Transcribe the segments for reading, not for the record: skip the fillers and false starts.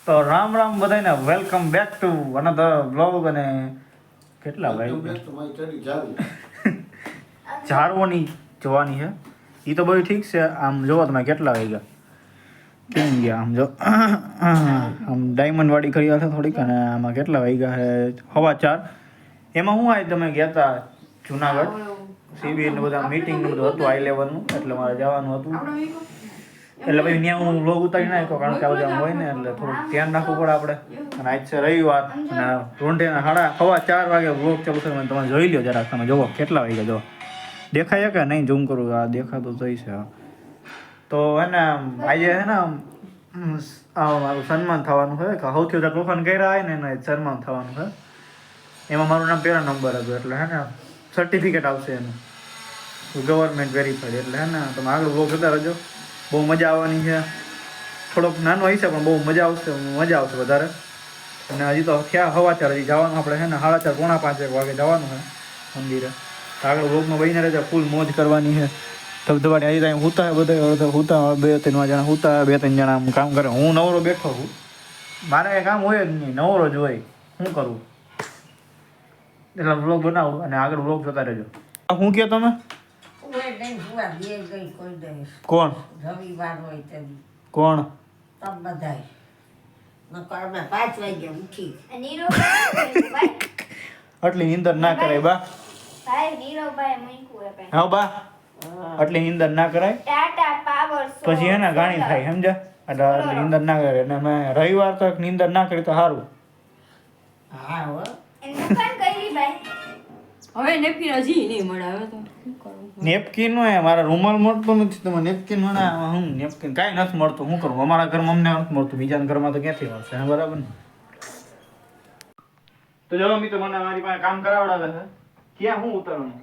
તો રામ રામ બધાને welcome back to another blog. અને કેટલા ભાઈ ઝાડવાની જોવાની છે એ તો બધું ઠીક છે. આમ જોવો તમે કેટલા વાગ્યા કેમ ગયા આમ જો આમ ડાયમંડ વાળી કરી છે થોડીક. અને આમાં કેટલા વાગ્યા છે 4:15. એમાં હું આવી તમે ગયા હતા જુનાગઢ સીબી ને બધા મીટિંગ ને બધું હતું હાઈ લેવલનું, એટલે મારે જવાનું હતું. એટલે પછી ત્યાં હું વ્લોગ ઉતારી નાખ્યો, કારણ કે આ બધા હોય ને એટલે થોડુંક ધ્યાન રાખવું પડે આપણે. અને આજ છે રવિવાર અને રોંઢેના 4:15 વાગે વ્લોગ ચાલુ થયો. તમે જોઈ લો જરાક, તમે જોવો કેટલા વાગ્યા જો દેખાય કે નહીં. ઝૂમ કરું, આ દેખાતું થઈ છે. તો હે ને આજે હે ને મારું સન્માન થવાનું છે કે સૌથી વધારે તોફાન કર્યા હોય ને એને સન્માન થવાનું છે. એમાં મારું નામ પહેલા નંબર હતું, એટલે હે ને સર્ટિફિકેટ આવશે એનું ગવર્મેન્ટ વેરીફાઈડ. એટલે હે ને તમે આગળ વ્લોગ જોતા રહેજો, બહુ મજા આવવાની છે. થોડોક નાનો હશે પણ બહુ મજા આવશે વધારે. અને હજી તો થયા 4:15 હજી જવાનું આપણે છે ને 4:30 પોણા 5 વાગે જવાનું છે મંદિરે. આગળ વ્લોગમાં બહીને રહેજો, ફૂલ મોજ કરવાની છે. ધબધબાટી હજી ત્યાં હુતા બધા હુતા 2-3 જણા હુતા, 2-3 જણા આમ કામ કરે. હું નવરો બેઠો છું, મારે કંઈ કામ હોય જ નહીં, નવરો જ હોય. શું કરવું એટલે વ્લોગ બનાવું અને આગળ વ્લોગ જોતા રહેજો. શું કહો તમે? કોણ રવિવાર હોય તે કોણ તબ બધાય નકર અમે 5 વાગે ઉઠી આટલી નીંદર ના કરાય બા. હા બા, આટલી નીંદર ના કરાય પછી હે ને ગાણી થાય, સમજ્યા? એટલે આટલી નીંદર ના કરે. અને અમે રવિવાર તો નીંદર ના કરી તો સારું. હા હો હવે નેપકિન હજી નહીં મળે. હવે તો શું કરું? નેપકિન હોય મારા રૂમાલ મળતો નથી, તમે નેપકિન મળે. હું નેપકિન કાંઈ નથી મળતું, શું કરું? અમારા ઘરમાં અમને નથી મળતું, બીજાના ઘરમાં તો ક્યાંથી મળશે? હા બરાબર ને. તો જો મિત્રો મને મારી પાસે કામ કરાવડાવે છે. ક્યાં હું ઉતારવાનું?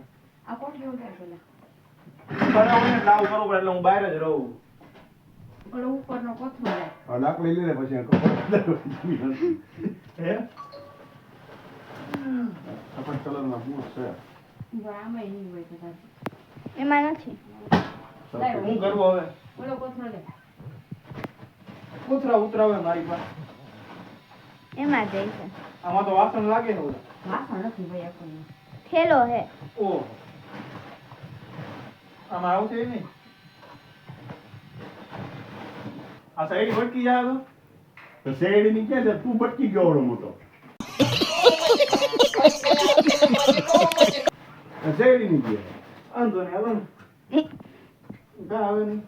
આ કોઠી ઉતાર પેલા. કરાવું ને લાવ કરવું પડે, એટલે હું બહાર જ રહું. ઓલો ઉપરનો કોથળો લે. લાકડી લઈ લે પછી હે આપણ કલરમાં બૂટ છે. આમાં નહીં હોય કદાચ. એમાં નથી. હું કરવું હવે? ઓલો કોથળો લે. કોથળા ઉતરાવે મારી પાસે. એમાં જાય છે. આમાં તો વાસણ લાગે ને ઓલા. વાસણ નથી ભાઈ આપણને. થેલો હે. ઓહ, આમાં આવશે નહીં. આ સાઈડ ભટકી જાય તો શેરડી ની ક્યાં છે? તું ભટકી ગયો એવડો મોટો. શેરડી ની ક્યાં? વાંધો નહીં, હાલો ને. કાં આવે નહીં.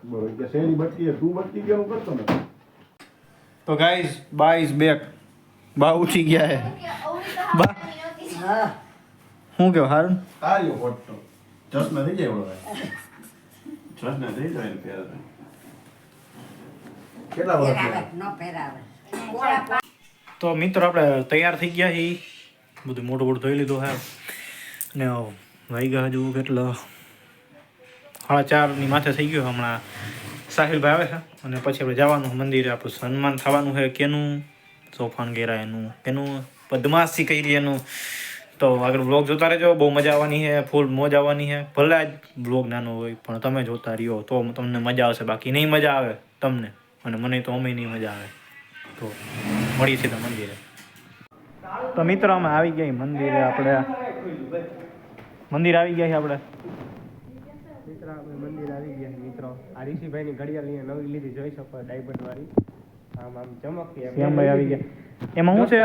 બરોબર, કે શેરડી ભટકી છે, તું ભટકી ગયો હું કરતો ને. તો ગાઈઝ બા ઇઝ બેક. બા ઉઠી ગયા હે. બા હા શું કહો? હારું આર્યો ફોટો ચશ્મા થઈ જાય એવડો. ચશ્મા થઈ જાય ને પહેલા. કેટલા વર્ષ પહેરાવે ન પહેરાવે કોળા તો મિત્રો આપણે તૈયાર થઈ ગયા છીએ. બધું મોટું મોટું ધોઈ લીધું છે. ને વાગ્યા હજુ કેટલા 4:30 માથે થઈ ગયો. હમણાં સાહિલભાઈ આવે છે અને પછી આપણે જવાનું મંદિરે. આપણું સન્માન થવાનું છે. કેનું? તોફાન ગેરા એનું, કેનું બદમાશી કરી એનું. તો આગળ બ્લોગ જોતા રહેજો, બહુ મજા આવવાની છે, ફૂલ મોજ આવવાની છે. ભલે આજ બ્લોગ નાનો હોય પણ તમે જોતા રહ્યો તો તમને મજા આવશે, બાકી નહીં મજા આવે તમને અને મને તો અમે નહીં મજા આવે. તો મળીએ છીએ મંદિરે. તો મિત્રો અમે આવી ગયા મંદિરે. આપણે મંદિર આવી ગયા છે. આપણે મંદિર આવી ગયા મિત્રો. આ ઋષિભાઈની ઘડિયાળ લઈને નવી લીધી, જોઈ શકો ડાયમંડ વાળી. આમ આમ ચમકતી. શ્યામભાઈ આવી ગયા. એમાં શું છે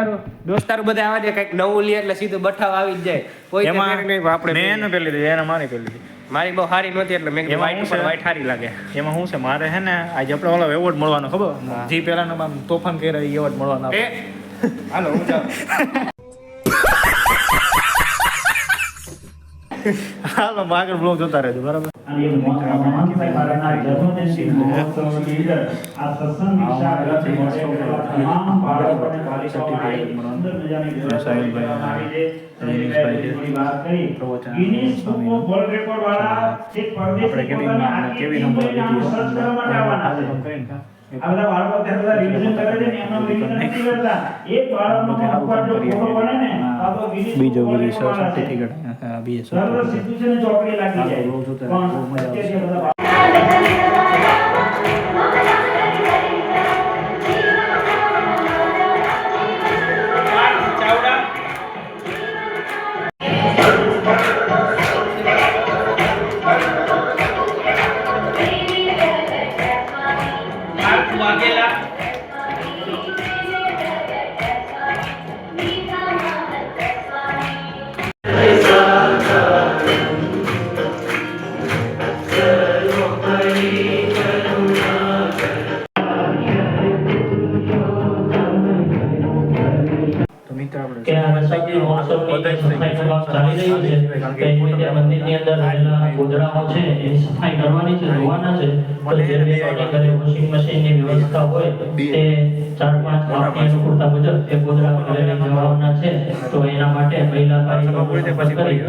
દોસ્તારો બધા આવે છે, કઈક નવું લે એટલે સીધું બઠાવ આવી જ જાય. કોઈ એમાં આપણે મેં એને પેલી લીધી, એને મારી પેલી લીધી. મારી બહુ સારી નહોતી એટલે મેં એમાં વ્હાઈટ શું છે? વ્હાઈટ સારી લાગે. એમાં શું છે મારે હે ને આજે આપણે ઓલો એવોર્ડ મળવાનો, ખબર? જે પેલાનો આમ તોફાન કર્યા એ એવોર્ડ મળવાનો. એ હાલો હું જાઉં. હાલો આગળ બ્લોગ જોતા રહેજો, બરાબર? કેવી નંબર આ બધા બાળકો ત્યાં બધા રિવિઝન કરે છે ને એમનો રિવિઝન નથી કરતા. એક બાળકનો હોમવર્ક જો ખોટો બને ને આ તો બીજો બીજો સર્ટિફિકેટ બીજો સર્વ સીધું છે ને ચોકડી લાગી જાય. રોજ જોતા પણ બહુ મજા આવશે. અત્યારે બધા તો મિત્ર આપણે કે આ નવરાત્રિ મહોત્સવની સફાઈનું કામ ચાલી રહ્યું છે. કઈ રીતે મંદિરની અંદર રહેલા ગોદડાઓ છે એની સફાઈ કરવાની છે, ધોવાના છે. તો જે વ્યક્તિના ઘરે વોશિંગ મશીનની વ્યવસ્થા હોય તે 4-5 માપની અનુકૂળતા મુજબ એ ગોદડા ઘરે લઈ જવાના છે. તો એના માટે મહિલા કાર્યક્રમ કરી